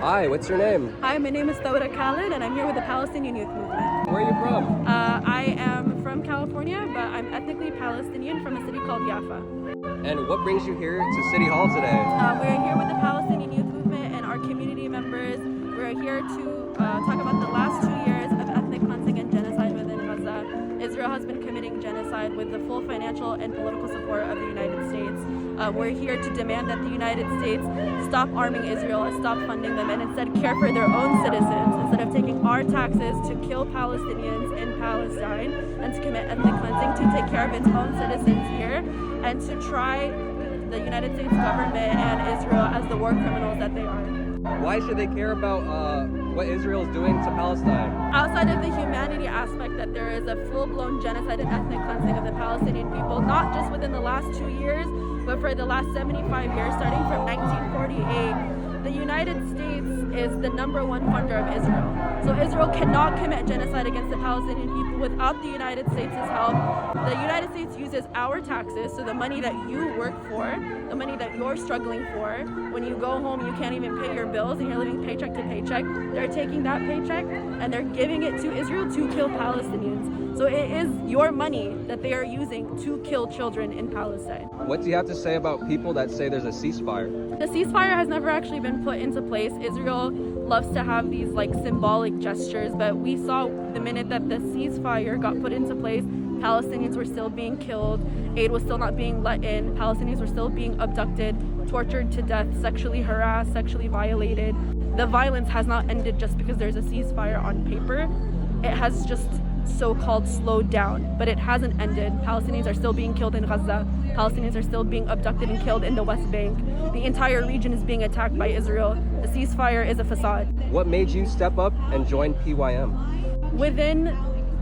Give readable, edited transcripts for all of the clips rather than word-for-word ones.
Hi, what's your name? Hi, my name is Thawra Khalid, and I'm here with the Palestinian Youth Movement. Where are you from? I am from California, but I'm ethnically Palestinian from a city called Jaffa. And what brings you here to City Hall today? We're here with the Palestinian Youth Movement and our community members. We're here to talk about the last 2 years of ethnic cleansing and genocide within Gaza. Israel has been committing genocide with the full financial and political support of the United States. We're here to demand that the United States stop arming Israel and stop funding them and instead care for their own citizens instead of taking our taxes to kill Palestinians in Palestine and to commit ethnic cleansing, to take care of its own citizens here and to try the United States government and Israel as the war criminals that they are. Why should they care about what Israel is doing to Palestine? Outside of the humanity aspect, that there is a full-blown genocide and ethnic cleansing of the Palestinian people, not just within the last 2 years, but for the last 75 years, starting from 1948. The United States is the #1 funder of Israel. So Israel cannot commit genocide against the Palestinian people without the United States' help. The United States uses our taxes, so the money that you work for, the money that you're struggling for. When you go home, you can't even pay your bills and you're living paycheck to paycheck. They're taking that paycheck and they're giving it to Israel to kill Palestinians. So it is your money that they are using to kill children in Palestine. What do you have to say about people that say there's a ceasefire? The ceasefire has never actually been put into place. Israel loves to have these symbolic gestures, but we saw the minute that the ceasefire got put into place, Palestinians were still being killed, aid was still not being let in, Palestinians were still being abducted, tortured to death, sexually harassed, sexually violated. The violence has not ended just because there's a ceasefire on paper. It has just so-called slowed down, but it hasn't ended. Palestinians are still being killed in Gaza. Palestinians are still being abducted and killed in the West Bank. The entire region is being attacked by Israel. The ceasefire is a facade. What made you step up and join PYM? Within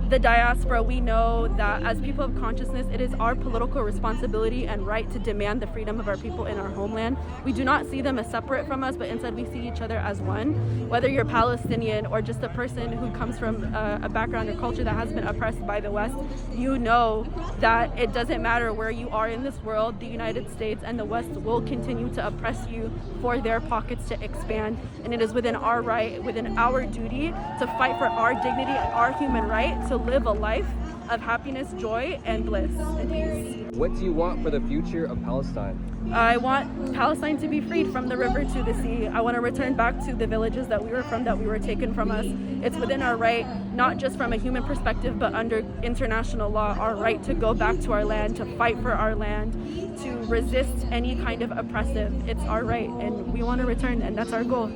the diaspora, we know that as people of consciousness, it is our political responsibility and right to demand the freedom of our people in our homeland. We do not see them as separate from us, but instead we see each other as one. Whether you're Palestinian or just a person who comes from a background or culture that has been oppressed by the West, you know that it doesn't matter where you are in this world, the United States and the West will continue to oppress you for their pockets to expand. And it is within our right, within our duty to fight for our dignity and our human right to live a life of happiness, joy, and bliss and peace. What do you want for the future of Palestine? I want Palestine to be freed from the river to the sea. I want to return back to the villages that we were from, that we were taken from us. It's within our right, not just from a human perspective, but under international law, our right to go back to our land, to fight for our land, to resist any kind of oppressive. It's our right, and we want to return, and that's our goal.